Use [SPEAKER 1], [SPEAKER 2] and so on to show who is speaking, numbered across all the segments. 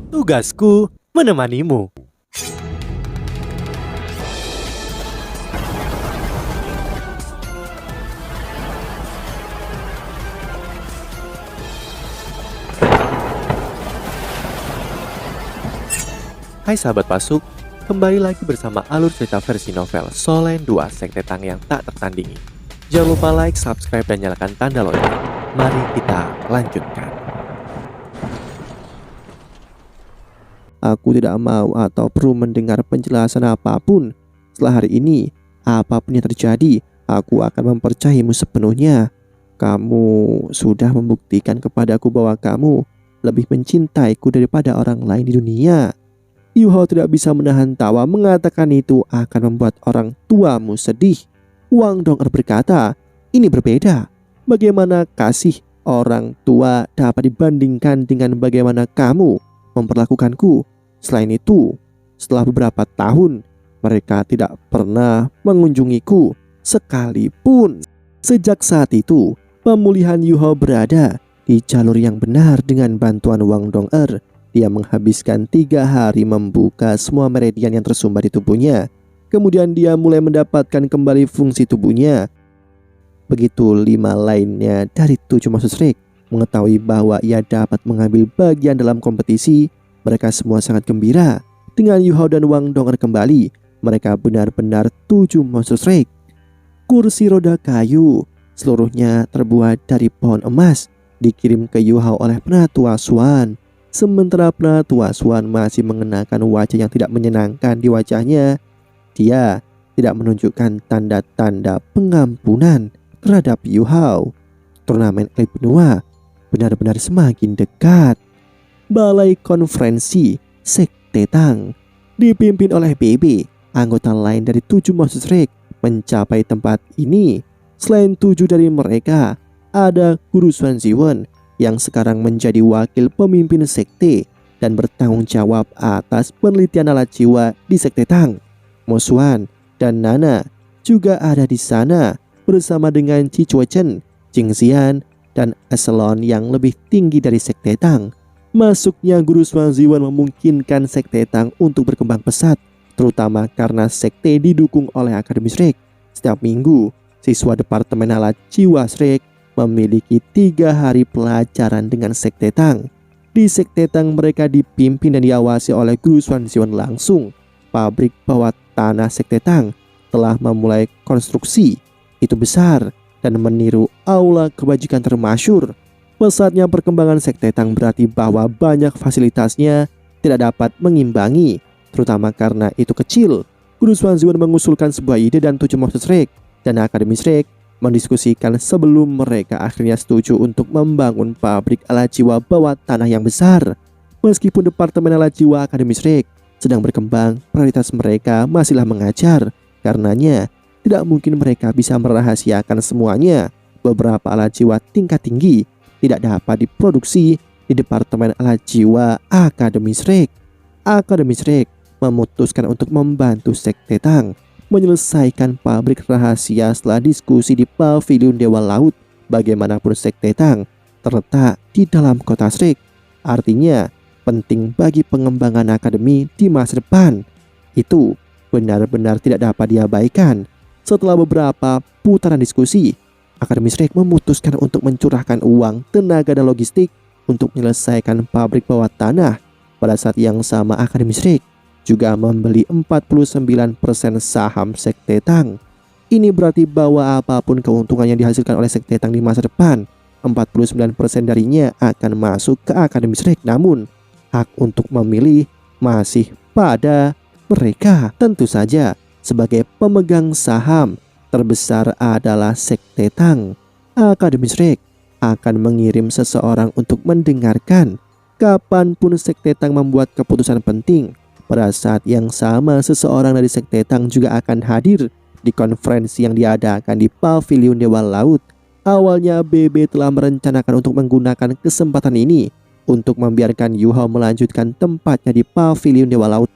[SPEAKER 1] Tugasku menemanimu. Hai sahabat Pasuk, kembali lagi bersama alur cerita versi novel Solen 2 Sekte Tang yang tak tertandingi. Jangan lupa like, subscribe, dan nyalakan tanda lonceng. Mari kita lanjutkan.
[SPEAKER 2] Aku tidak mau atau perlu mendengar penjelasan apapun. Setelah hari ini, apapun yang terjadi, aku akan mempercayaimu sepenuhnya. Kamu sudah membuktikan kepadaku bahwa kamu lebih mencintaiku daripada orang lain di dunia. Yu Hao tidak bisa menahan tawa, mengatakan itu akan membuat orang tuamu sedih. Wang Dong'er berkata, ini berbeda. Bagaimana kasih orang tua dapat dibandingkan dengan bagaimana kamu memperlakukanku? Selain itu, setelah beberapa tahun, mereka tidak pernah mengunjungiku sekalipun. Sejak saat itu, pemulihan Yu Hao berada di jalur yang benar dengan bantuan Wang Dong'er. Dia menghabiskan 3 hari membuka semua meridian yang tersumbat di tubuhnya. Kemudian dia mulai mendapatkan kembali fungsi tubuhnya. Begitu 5 lainnya dari 7 Monster Strike mengetahui bahwa ia dapat mengambil bagian dalam kompetisi, mereka semua sangat gembira. Dengan Yu Hao dan Wang Dong'er kembali, mereka benar-benar 7 Monster Strike. Kursi roda kayu, seluruhnya terbuat dari pohon emas, dikirim ke Yu Hao oleh Penatua Xuan. Sementara Penatua Xuan masih mengenakan wajah yang tidak menyenangkan di wajahnya. Dia tidak menunjukkan tanda-tanda pengampunan terhadap Yu Hao. Turnamen elit benua benar-benar semakin dekat. Balai konferensi Sekte Tang dipimpin oleh BB. Anggota lain dari 7 Monster Strike mencapai tempat ini. Selain 7 dari mereka, ada Guru Xuan Ziwen yang sekarang menjadi wakil pemimpin sekte dan bertanggung jawab atas penelitian alat jiwa di Sekte Tang. Mo Xuan dan Nana juga ada di sana bersama dengan Chi Chuochen, Jing Xian, dan eselon yang lebih tinggi dari Sekte Tang. Masuknya Guru Xuan Ziwen memungkinkan Sekte Tang untuk berkembang pesat, terutama karena sekte didukung oleh Akademi Shrek. Setiap minggu, siswa Departemen Alat Jiwa Shrek memiliki 3 hari pelajaran dengan Sekte Tang. Di Sekte Tang mereka dipimpin dan diawasi oleh Guru Xuan Ziwen langsung. Pabrik bawah tanah Sekte Tang telah memulai konstruksi. Itu besar dan meniru aula kebajikan termasyur. Pesatnya perkembangan Sekte Tang berarti bahwa banyak fasilitasnya tidak dapat mengimbangi, terutama karena itu kecil. Guru Xuan Ziwen mengusulkan sebuah ide dan 7 Monster Strike dan Akademi Shrek mendiskusikan sebelum mereka akhirnya setuju untuk membangun pabrik alat jiwa bawah tanah yang besar. Meskipun Departemen Alat Jiwa Akademi Shrek sedang berkembang, prioritas mereka masihlah mengajar. Karenanya, tidak mungkin mereka bisa merahasiakan semuanya. Beberapa alat jiwa tingkat tinggi tidak dapat diproduksi di Departemen Alat Jiwa Akademi Shrek. Akademi Shrek memutuskan untuk membantu Sekte Tang menyelesaikan pabrik rahasia setelah diskusi di Pavilion Dewa Laut. Bagaimanapun Sekte Tang terletak di dalam kota Shrek, artinya penting bagi pengembangan akademi di masa depan. Itu benar-benar tidak dapat diabaikan. Setelah beberapa putaran diskusi, Akademi Shrek memutuskan untuk mencurahkan uang, tenaga, dan logistik untuk menyelesaikan pabrik bawah tanah. Pada saat yang sama, Akademi Shrek juga membeli 49% saham Sekte Tang. Ini berarti bahwa apapun keuntungan yang dihasilkan oleh Sekte Tang di masa depan, 49% darinya akan masuk ke Akademi Shrek. Namun, hak untuk memilih masih pada mereka. Tentu saja, sebagai pemegang saham terbesar adalah Sekte Tang. Akademi Shrek akan mengirim seseorang untuk mendengarkan. Kapanpun Sekte Tang membuat keputusan penting, pada saat yang sama seseorang dari Sekte Tang juga akan hadir di konferensi yang diadakan di Pavilion Dewa Laut. Awalnya BB telah merencanakan untuk menggunakan kesempatan ini untuk membiarkan Yu Hao melanjutkan tempatnya di Pavilion Dewa Laut.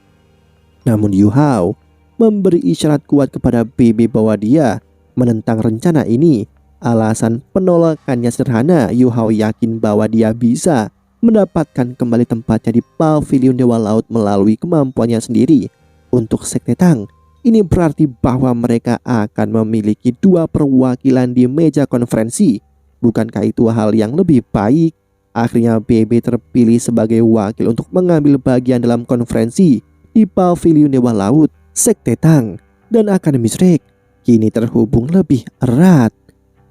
[SPEAKER 2] Namun Yu Hao memberi isyarat kuat kepada BB bahwa dia menentang rencana ini. Alasan penolakannya sederhana, Yu Hao yakin bahwa dia bisa mendapatkan kembali tempatnya di Pavilion Dewa Laut melalui kemampuannya sendiri. Untuk Sekte Tang, ini berarti bahwa mereka akan memiliki 2 perwakilan di meja konferensi. Bukankah itu hal yang lebih baik? Akhirnya BB terpilih sebagai wakil untuk mengambil bagian dalam konferensi di Pavilion Dewa Laut. Sekte Tang dan Akademi Shrek kini terhubung lebih erat.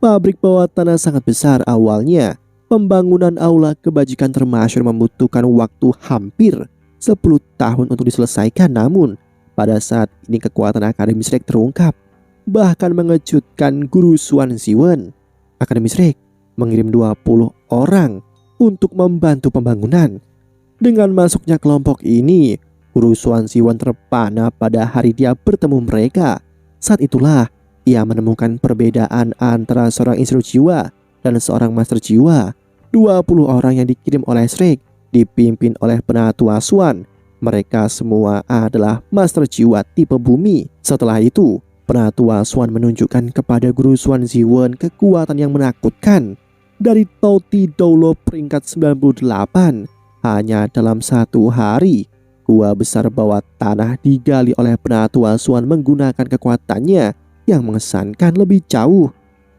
[SPEAKER 2] Pabrik bawah tanah sangat besar awalnya. Pembangunan aula kebajikan termasyhur membutuhkan waktu hampir 10 tahun untuk diselesaikan. Namun pada saat ini kekuatan Akademi Shrek terungkap. Bahkan mengejutkan Guru Xuan Ziwen. Akademi Shrek mengirim 20 orang untuk membantu pembangunan. Dengan masuknya kelompok ini, Guru Xuan Ziwen terpana pada hari dia bertemu mereka. Saat itulah ia menemukan perbedaan antara seorang insinyur jiwa dan seorang master jiwa. 20 orang yang dikirim oleh Shrek dipimpin oleh Penatua Xuan. Mereka semua adalah master jiwa tipe bumi. Setelah itu, Penatua Xuan menunjukkan kepada Guru Xuan Ziwen kekuatan yang menakutkan. Dari Toti Doulo peringkat 98, hanya dalam 1 hari, gua besar bawah tanah digali oleh Penatua Xuan menggunakan kekuatannya yang mengesankan lebih jauh.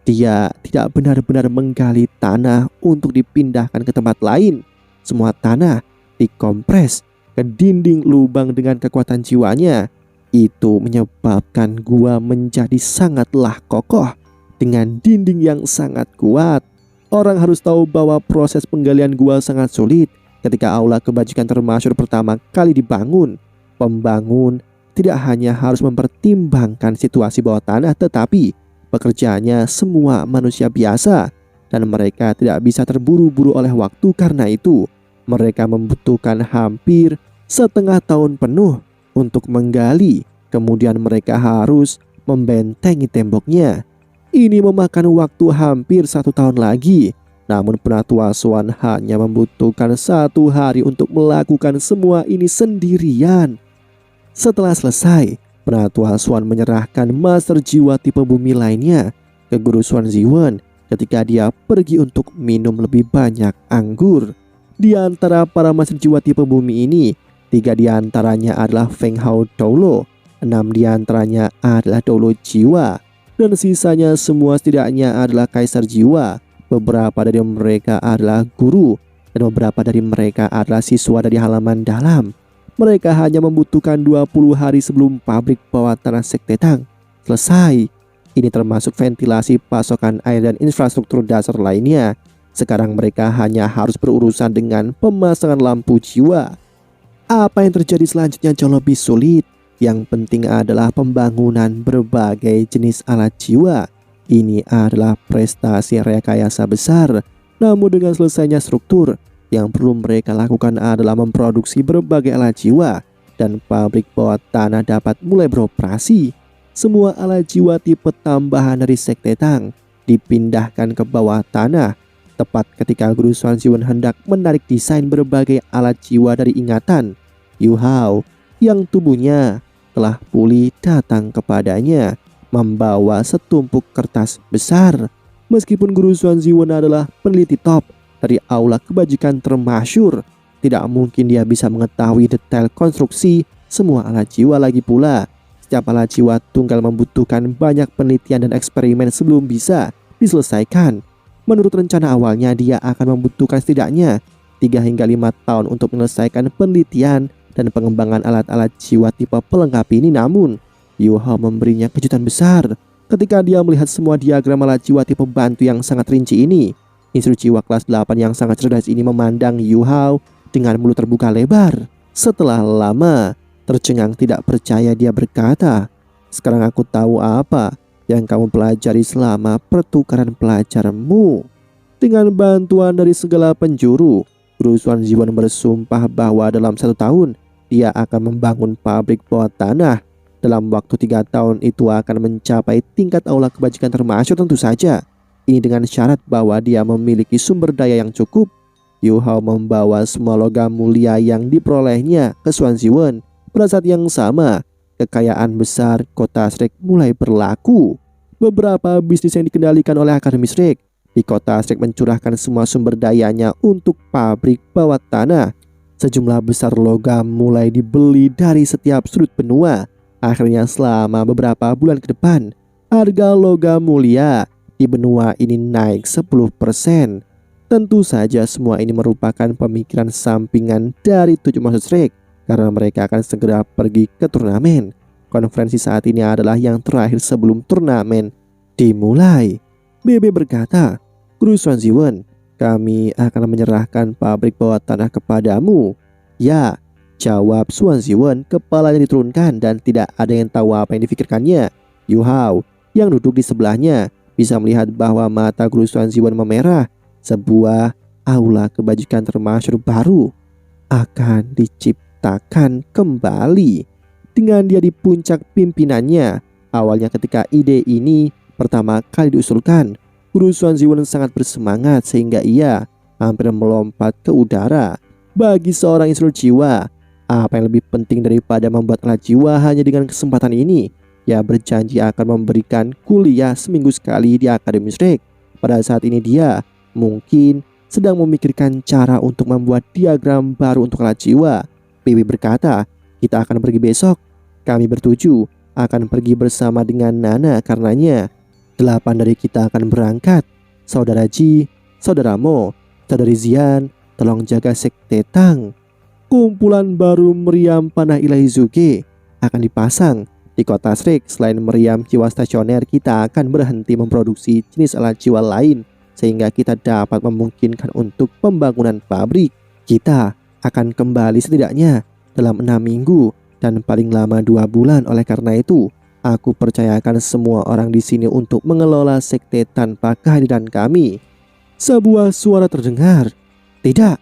[SPEAKER 2] Dia tidak benar-benar menggali tanah untuk dipindahkan ke tempat lain. Semua tanah dikompres ke dinding lubang dengan kekuatan jiwanya. Itu menyebabkan gua menjadi sangatlah kokoh dengan dinding yang sangat kuat. Orang harus tahu bahwa proses penggalian gua sangat sulit. Ketika aula kebajikan termasyhur pertama kali dibangun, pembangun tidak hanya harus mempertimbangkan situasi bawah tanah, tetapi pekerjaannya semua manusia biasa, dan mereka tidak bisa terburu-buru oleh waktu. Karena itu mereka membutuhkan hampir setengah tahun penuh untuk menggali. Kemudian mereka harus membentengi temboknya. Ini memakan waktu hampir 1 tahun lagi. Namun Penatua Xuan hanya membutuhkan 1 hari untuk melakukan semua ini sendirian. Setelah selesai, Penatua Xuan menyerahkan master jiwa tipe bumi lainnya ke Guru Xuan Ziwen ketika dia pergi untuk minum lebih banyak anggur. Di antara para master jiwa tipe bumi ini, 3 di antaranya adalah Feng Hao Doulo, 6 di antaranya adalah Doulo jiwa, dan sisanya semua setidaknya adalah kaisar jiwa. Beberapa dari mereka adalah guru, dan beberapa dari mereka adalah siswa dari halaman dalam. Mereka hanya membutuhkan 20 hari sebelum pabrik bawah tanah Sekte Tang selesai. Ini termasuk ventilasi, pasokan air, dan infrastruktur dasar lainnya. Sekarang mereka hanya harus berurusan dengan pemasangan lampu jiwa. Apa yang terjadi selanjutnya jauh lebih sulit. Yang penting adalah pembangunan berbagai jenis alat jiwa. Ini adalah prestasi rekayasa besar. Namun dengan selesainya struktur, yang perlu mereka lakukan adalah memproduksi berbagai alat jiwa, dan pabrik bawah tanah dapat mulai beroperasi. Semua alat jiwa tipe tambahan dari Sekte Tang dipindahkan ke bawah tanah. Tepat ketika Guru Xuan Ziwen hendak menarik desain berbagai alat jiwa dari ingatan, Yu Hao yang tubuhnya telah pulih datang kepadanya membawa setumpuk kertas besar. Meskipun Guru Xuan Ziwen adalah peneliti top dari aula kebajikan termasyhur, tidak mungkin dia bisa mengetahui detail konstruksi semua alat jiwa. Lagi pula, setiap alat jiwa tunggal membutuhkan banyak penelitian dan eksperimen sebelum bisa diselesaikan. Menurut rencana awalnya, dia akan membutuhkan setidaknya 3 hingga 5 tahun untuk menyelesaikan penelitian dan pengembangan alat-alat jiwa tipe pelengkap ini. Namun Yu Hao memberinya kejutan besar ketika dia melihat semua diagram alat jiwa tipe bantu yang sangat rinci ini. Insinyur jiwa kelas 8 yang sangat cerdas ini memandang Yu Hao dengan mulut terbuka lebar. Setelah lama tercengang tidak percaya, dia berkata, "Sekarang aku tahu apa yang kamu pelajari selama pertukaran pelajarmu." Dengan bantuan dari segala penjuru, Guru Xuan Ziwen bersumpah bahwa dalam 1 tahun dia akan membangun pabrik bawah tanah. Dalam waktu 3 tahun itu akan mencapai tingkat aula kebajikan termasyhur. Tentu saja ini dengan syarat bahwa dia memiliki sumber daya yang cukup. Yu Hao membawa semua logam mulia yang diperolehnya ke Xuan Ziwen. Pada saat yang sama, kekayaan besar kota Shrek mulai berlaku. Beberapa bisnis yang dikendalikan oleh Akademi Shrek Di kota Shrek mencurahkan semua sumber dayanya untuk pabrik bawah tanah. Sejumlah besar logam mulai dibeli dari setiap sudut benua. Akhirnya selama beberapa bulan ke depan, harga logam mulia di benua ini naik 10%. Tentu saja semua ini merupakan pemikiran sampingan dari 7 maksud Shrek, karena mereka akan segera pergi ke turnamen. Konferensi saat ini adalah yang terakhir sebelum turnamen dimulai. BB berkata, "Guru Swanziwen, kami akan menyerahkan pabrik bawah tanah kepadamu." "Ya," jawab Swanziwen, kepalanya diturunkan dan tidak ada yang tahu apa yang difikirkannya. Yu Hao yang duduk di sebelahnya bisa melihat bahwa mata Guru Swanziwen memerah. Sebuah aula kebajikan termasyhur baru akan diciptakan kembali dengan dia di puncak pimpinannya. Awalnya ketika ide ini pertama kali diusulkan, Guru Swanziwen sangat bersemangat sehingga ia hampir melompat ke udara. Bagi seorang insinyur jiwa, apa yang lebih penting daripada membuat alat jiwa hanya dengan kesempatan ini? Ia berjanji akan memberikan kuliah seminggu sekali di Akademi Shrek. Pada saat ini dia mungkin sedang memikirkan cara untuk membuat diagram baru untuk alat jiwa. Bibi berkata, "Kita akan pergi besok. Kami bertujuh akan pergi bersama dengan Nana, karenanya 8 dari kita akan berangkat. Saudara Ji, Saudara Mo, Saudari Zian, tolong jaga Sekte Tang." Kumpulan baru meriam panah ilahi Zuge akan dipasang di kota Shrek. Selain meriam jiwa stasioner, kita akan berhenti memproduksi jenis alat jiwa lain sehingga kita dapat memungkinkan untuk pembangunan pabrik. Kita akan kembali setidaknya dalam 6 minggu dan paling lama 2 bulan. Oleh karena itu, aku percayakan semua orang di sini untuk mengelola sekte tanpa kehadiran kami. Sebuah suara terdengar. Tidak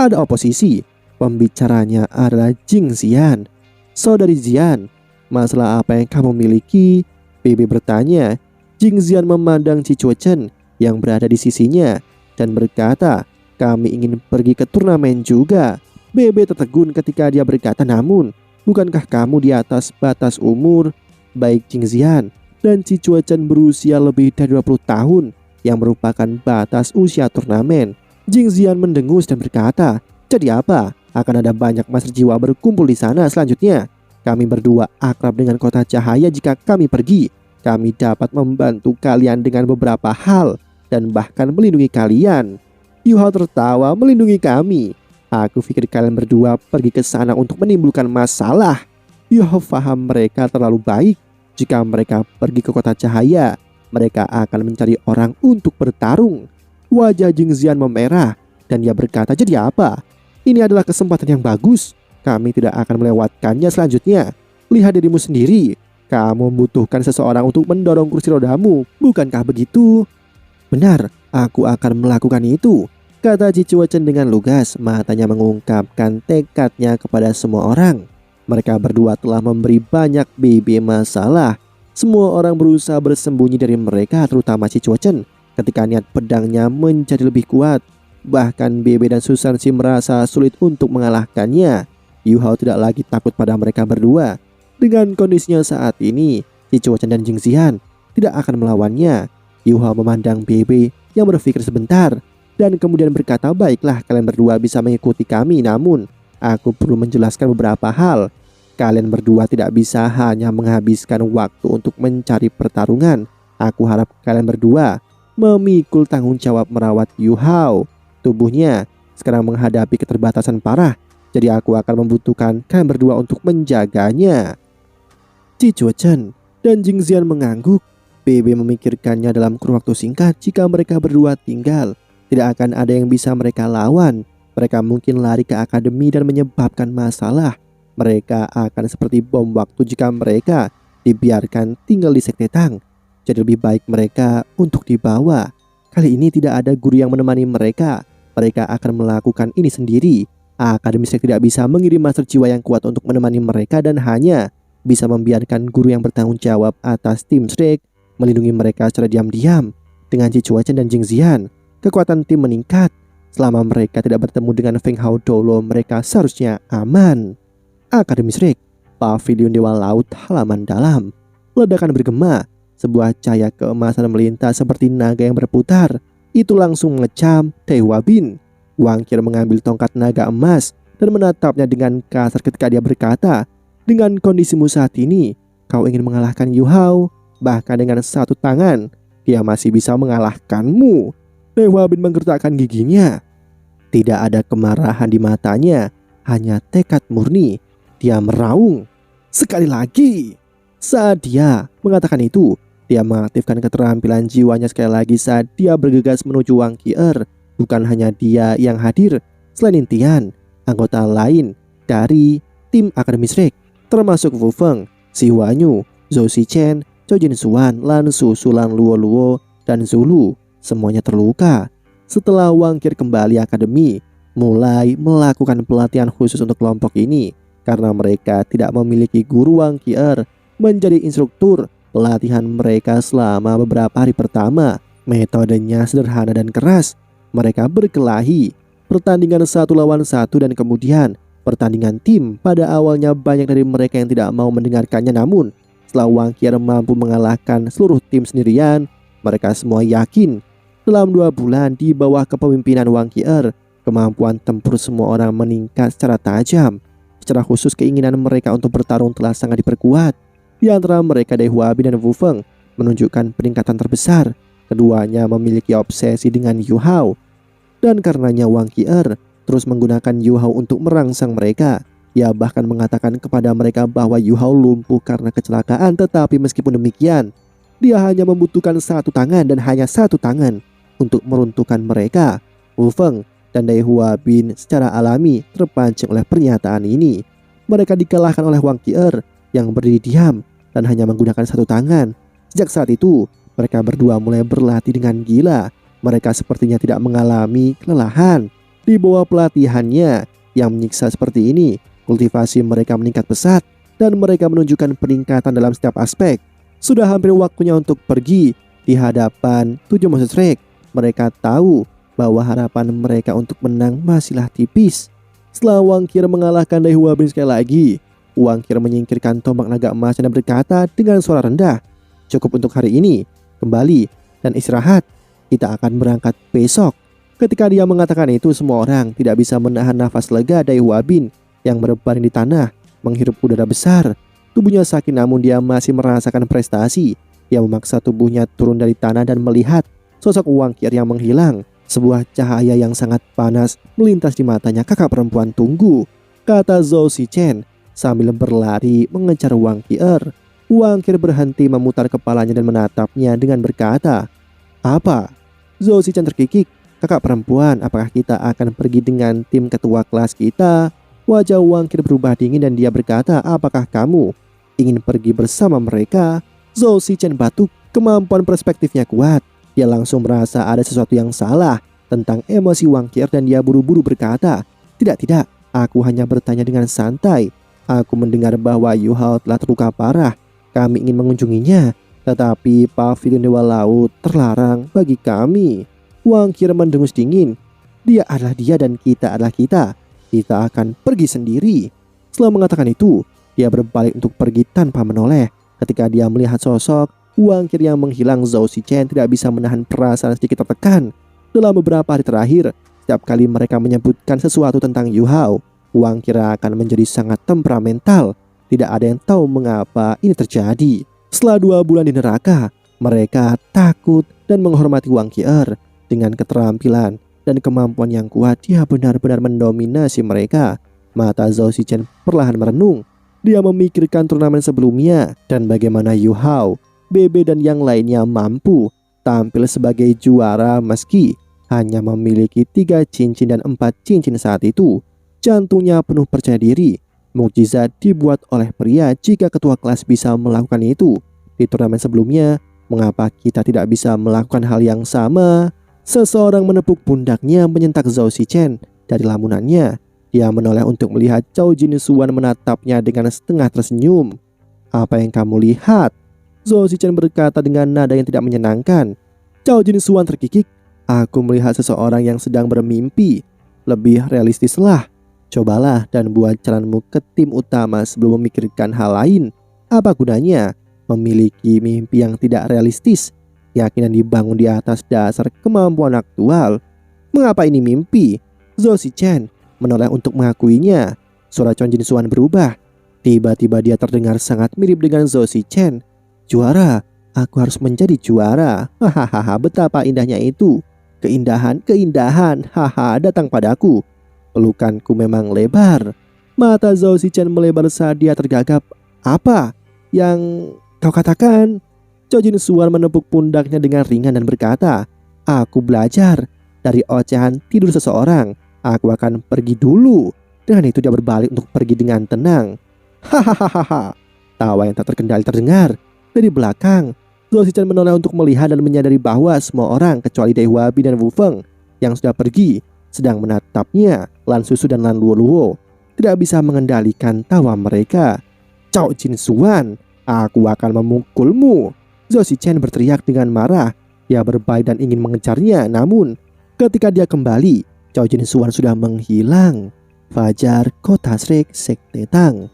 [SPEAKER 2] ada oposisi. Pembicaranya adalah Jing Zian. "Saudari Zian, masalah apa yang kamu miliki?" Bibi bertanya. Jing Zian memandang Cicuo Chen yang berada di sisinya dan berkata, "Kami ingin pergi ke turnamen juga." Bebe tertegun ketika dia berkata, "Namun, bukankah kamu di atas batas umur?" Baik Jing Zian dan Cicuo Chen berusia lebih dari 20 tahun yang merupakan batas usia turnamen. Jing Zian mendengus dan berkata, "Jadi apa? Akan ada banyak master jiwa berkumpul di sana selanjutnya. Kami berdua akrab dengan kota cahaya. Jika kami pergi, kami dapat membantu kalian dengan beberapa hal dan bahkan melindungi kalian." Yu Hao tertawa. "Melindungi kami? Aku pikir kalian berdua pergi ke sana untuk menimbulkan masalah." Yu Hao paham mereka terlalu baik. Jika mereka pergi ke kota cahaya, mereka akan mencari orang untuk bertarung. Wajah Jing Zian memerah dan dia berkata, "Jadi apa? Ini adalah kesempatan yang bagus. Kami tidak akan melewatkannya selanjutnya. Lihat dirimu sendiri. Kamu membutuhkan seseorang untuk mendorong kursi rodamu, bukankah begitu?" "Benar, aku akan melakukan itu," kata Cicuo Chen dengan lugas. Matanya mengungkapkan tekadnya kepada semua orang. Mereka berdua telah memberi banyak BB masalah. Semua orang berusaha bersembunyi dari mereka, terutama Cicuo Chen, ketika niat pedangnya menjadi lebih kuat. Bahkan BB dan Susan Shi merasa sulit untuk mengalahkannya. Yu Hao tidak lagi takut pada mereka berdua. Dengan kondisinya saat ini, Cicuo Chen dan Jing Zian tidak akan melawannya. Yu Hao memandang BB yang berpikir sebentar dan kemudian berkata, "Baiklah, kalian berdua bisa mengikuti kami, namun aku perlu menjelaskan beberapa hal. Kalian berdua tidak bisa hanya menghabiskan waktu untuk mencari pertarungan. Aku harap kalian berdua memikul tanggung jawab merawat Yu Hao. Tubuhnya sekarang menghadapi keterbatasan parah, jadi aku akan membutuhkan kalian berdua untuk menjaganya." Cicuo Chen dan Jing Zian mengangguk. BB memikirkannya dalam kurun waktu singkat. Jika mereka berdua tinggal, tidak akan ada yang bisa mereka lawan. Mereka mungkin lari ke akademi dan menyebabkan masalah. Mereka akan seperti bom waktu jika mereka dibiarkan tinggal di Sekte Tang. Jadi lebih baik mereka untuk dibawa. Kali ini tidak ada guru yang menemani mereka. Mereka akan melakukan ini sendiri. Akademi Shrek tidak bisa mengirim master jiwa yang kuat untuk menemani mereka dan hanya bisa membiarkan guru yang bertanggung jawab atas tim Shrek melindungi mereka secara diam-diam. Dengan Cicuo Chen dan Jing Zian, kekuatan tim meningkat. Selama mereka tidak bertemu dengan Feng Hao Dolo, mereka seharusnya aman. Akademi Shrek, Pavilion Dewa Laut, halaman dalam. Ledakan bergema. Sebuah cahaya keemasan melintas seperti naga yang berputar. itu langsung mengecam Dae Hwa-bin. Wang Qi mengambil tongkat naga emas dan menatapnya dengan kasar ketika dia berkata, "Dengan kondisimu saat ini, kau ingin mengalahkan Yu Hao? Bahkan dengan satu tangan, dia masih bisa mengalahkanmu." Dae Hwa-bin menggertakkan giginya. Tidak ada kemarahan di matanya, hanya tekad murni. Dia meraung. Sekali lagi. Saat dia mengatakan itu, dia mengaktifkan keterampilan jiwanya sekali lagi saat dia bergegas menuju Wang Qier. Bukan hanya dia yang hadir, selain Tian, anggota lain dari tim Akademi Shrek, termasuk Wu Feng, Si Huanyu, Zhou Zichen, Zhou Jinsuan, Lan Su, Sulan Luo Luo, dan Zulu. Semuanya terluka. Setelah Wang Qi kembali akademi, mulai melakukan pelatihan khusus untuk kelompok ini karena mereka tidak memiliki guru. Wang Qi menjadi instruktur pelatihan mereka selama beberapa hari pertama. Metodenya sederhana dan keras. Mereka berkelahi, pertandingan 1 lawan 1 dan kemudian pertandingan tim. Pada awalnya banyak dari mereka yang tidak mau mendengarkannya, namun setelah Wang Qi mampu mengalahkan seluruh tim sendirian, mereka semua yakin. Dalam 2 bulan di bawah kepemimpinan Wang Qi, kemampuan tempur semua orang meningkat secara tajam. Secara khusus keinginan mereka untuk bertarung telah sangat diperkuat. Di antara mereka Dae Hwa-bin dan Wu Feng menunjukkan peningkatan terbesar. Keduanya memiliki obsesi dengan Yu Hao. Dan karenanya Wang Qi terus menggunakan Yu Hao untuk merangsang mereka. Ia bahkan mengatakan kepada mereka bahwa Yu Hao lumpuh karena kecelakaan, tetapi meskipun demikian, dia hanya membutuhkan 1 tangan dan hanya 1 tangan untuk meruntuhkan mereka. Wu Feng dan Dae Hwa-bin secara alami terpancing oleh pernyataan ini. Mereka dikalahkan oleh Wang Qi yang berdiri diam dan hanya menggunakan 1 tangan. Sejak saat itu, mereka berdua mulai berlatih dengan gila. Mereka sepertinya tidak mengalami kelelahan. Di bawah pelatihannya yang menyiksa seperti ini, kultivasi mereka meningkat pesat dan mereka menunjukkan peningkatan dalam setiap aspek. Sudah hampir waktunya untuk pergi. Di hadapan 7 monster Shrek, mereka tahu bahwa harapan mereka untuk menang masihlah tipis. Setelah Wang Qi mengalahkan Dae Hwa-bin sekali lagi, Wang Qi menyingkirkan tombak naga emas dan berkata dengan suara rendah, "Cukup untuk hari ini, kembali dan istirahat. Kita akan berangkat besok." Ketika dia mengatakan itu, semua orang tidak bisa menahan nafas lega. Dae Hwa-bin yang berbaring di tanah menghirup udara besar. Tubuhnya sakit namun dia masih merasakan prestasi. Dia memaksa tubuhnya turun dari tanah dan melihat sosok Wang Qi yang menghilang. Sebuah cahaya yang sangat panas melintas di matanya. "Kakak perempuan, tunggu," kata Zhou Zichen sambil berlari mengejar Wang Qi. Wang Qi berhenti memutar kepalanya dan menatapnya dengan berkata, "Apa?" Zhou Zichen terkikik. "Kakak perempuan, apakah kita akan pergi dengan tim ketua kelas kita?" Wajah Wang Qi berubah dingin dan dia berkata, "Apakah kamu ingin pergi bersama mereka?" Zhou Zichen batuk. Kemampuan perspektifnya kuat. Dia langsung merasa ada sesuatu yang salah tentang emosi Wang Qi dan dia buru-buru berkata, Tidak, aku hanya bertanya dengan santai. Aku mendengar bahwa Yu Hao telah terluka parah. Kami ingin mengunjunginya, tetapi pavilion Dewa Laut terlarang bagi kami." Wang Qi mendengus dingin. Dia adalah dia dan kita adalah kita. Kita akan pergi sendiri. Setelah mengatakan itu, dia berbalik untuk pergi tanpa menoleh. Ketika dia melihat sosok Wang Qi yang menghilang, Zhou Zichen tidak bisa menahan perasaan sedikit tertekan. Dalam beberapa hari terakhir, setiap kali mereka menyebutkan sesuatu tentang Yu Hao, Wang Qi akan menjadi sangat temperamental. Tidak ada yang tahu mengapa ini terjadi. Setelah 2 bulan di neraka, mereka takut dan menghormati Wang Qi. Dengan keterampilan dan kemampuan yang kuat, dia benar-benar mendominasi mereka. Mata Zhou Zichen perlahan merenung. Dia memikirkan turnamen sebelumnya dan bagaimana Yu Hao, Bebe dan yang lainnya mampu tampil sebagai juara meski hanya memiliki 3 cincin dan 4 cincin saat itu. Jantungnya penuh percaya diri. Mukjizat dibuat oleh pria jika ketua kelas bisa melakukan itu. Di turnamen sebelumnya, mengapa kita tidak bisa melakukan hal yang sama? Seseorang menepuk pundaknya menyentak Zhou Zichen dari lamunannya. Dia menoleh untuk melihat Zhou Jinsuan menatapnya dengan setengah tersenyum. "Apa yang kamu lihat?" Zhou Zichen berkata dengan nada yang tidak menyenangkan. Zhou Jinsuan terkikik. "Aku melihat seseorang yang sedang bermimpi. Lebih realistislah. Cobalah dan buat jalanmu ke tim utama sebelum memikirkan hal lain. Apa gunanya memiliki mimpi yang tidak realistis? keyakinan dibangun di atas dasar kemampuan aktual. Mengapa ini mimpi? Zhou Zichen menoleh untuk mengakuinya. Suara Chong Jin Suan berubah. Tiba-tiba dia terdengar sangat mirip dengan Zhou Zichen. Juara, aku harus menjadi juara. Hahaha, betapa indahnya itu. Keindahan, haha, datang padaku. Pelukanku memang lebar. Mata Zhou Zichen melebar saat dia tergagap. Apa yang kau katakan? Chong Jin Suan menepuk pundaknya dengan ringan dan berkata, aku belajar dari ocehan tidur seseorang. Aku akan pergi dulu. Dengan itu dia berbalik untuk pergi dengan tenang. Hahaha. Tawa yang tak terkendali terdengar dari belakang. Zhou Zichen menoleh untuk melihat dan menyadari bahwa semua orang kecuali Dai Huabi dan Wu Feng yang sudah pergi sedang menatapnya. Lan Susu dan Lan Luo tidak bisa mengendalikan tawa mereka. Chong Jin Suan, aku akan memukulmu. Zhou Zichen berteriak dengan marah. Dia berbalik dan ingin mengejarnya, namun ketika dia kembali, Chong Jin Suan sudah menghilang. Fajar Kota Shrek Sekte Tang.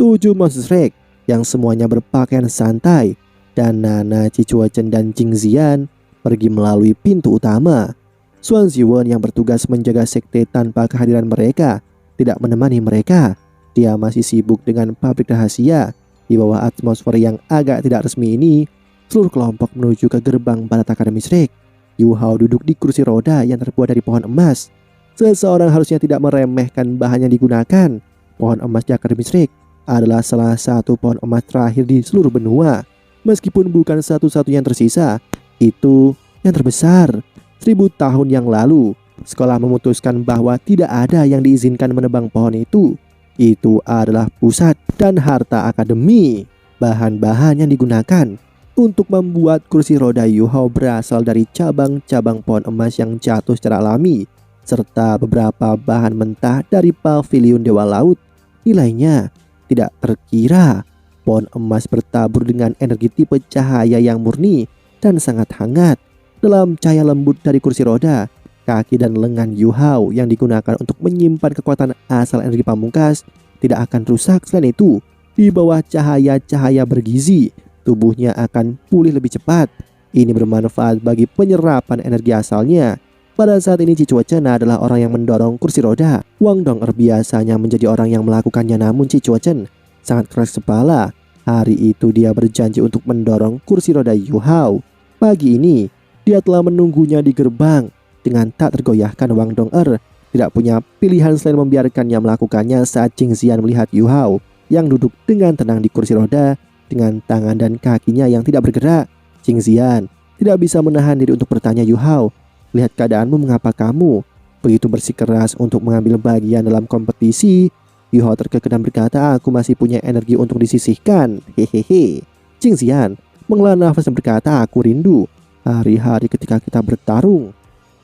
[SPEAKER 2] 7 monster Shrek yang semuanya berpakaian santai dan Nana, Cicuachen dan Jing Xian pergi melalui pintu utama. Xuan Ziwen yang bertugas menjaga sekte tanpa kehadiran mereka tidak menemani mereka. Dia masih sibuk dengan pabrik rahasia. Di bawah atmosfer yang agak tidak resmi ini, seluruh kelompok menuju ke gerbang Barat Akademi Shrek. Yu Hao duduk di kursi roda yang terbuat dari pohon emas. Seseorang harusnya tidak meremehkan bahan yang digunakan. Pohon emas di Akademi Shrek adalah salah satu pohon emas terakhir di seluruh benua. Meskipun bukan satu-satunya yang tersisa, itu yang terbesar. 1000 tahun yang lalu, sekolah memutuskan bahwa tidak ada yang diizinkan menebang pohon itu. Itu adalah pusat dan harta akademi. Bahan-bahan yang digunakan untuk membuat kursi roda Yu Hao berasal dari cabang-cabang pohon emas yang jatuh secara alami, serta beberapa bahan mentah dari pavilion Dewa Laut. Nilainya tidak terkira. Pohon emas bertabur dengan energi tipe cahaya yang murni dan sangat hangat. Dalam cahaya lembut dari kursi roda, kaki dan lengan Yu Hao yang digunakan untuk menyimpan kekuatan asal energi pamungkas tidak akan rusak. Selain itu, di bawah cahaya-cahaya bergizi, tubuhnya akan pulih lebih cepat. Ini bermanfaat bagi penyerapan energi asalnya. Pada saat ini Cicuachen adalah orang yang mendorong kursi roda. Wang Dong'er biasanya menjadi orang yang melakukannya, namun Cicuachen sangat keras kepala. Hari itu dia berjanji untuk mendorong kursi roda Yu Hao. Pagi ini dia telah menunggunya di gerbang. Dengan tak tergoyahkan, Wang Dong'er tidak punya pilihan selain membiarkannya melakukannya saat Jing Xian melihat Yu Hao yang duduk dengan tenang di kursi roda dengan tangan dan kakinya yang tidak bergerak. Jing Xian tidak bisa menahan diri untuk bertanya, Yu Hao, lihat keadaanmu, mengapa kamu begitu bersikeras untuk mengambil bagian dalam kompetisi? Yu Hao terkekeh dan berkata, aku masih punya energi untuk disisihkan. Hehehe. Jing Xian menghela nafas dan berkata, aku rindu hari-hari ketika kita bertarung.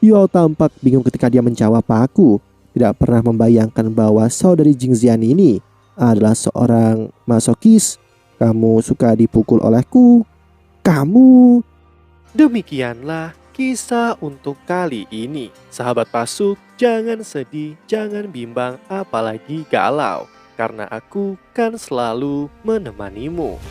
[SPEAKER 2] Yu Hao tampak bingung ketika dia menjawab, aku tidak pernah membayangkan bahwa saudari Jing Xian ini adalah seorang masokis. Kamu suka dipukul olehku? Kamu...
[SPEAKER 1] Demikianlah kisah untuk kali ini. Sahabat Pasuk, jangan sedih, jangan bimbang, apalagi galau, karena aku kan selalu menemanimu.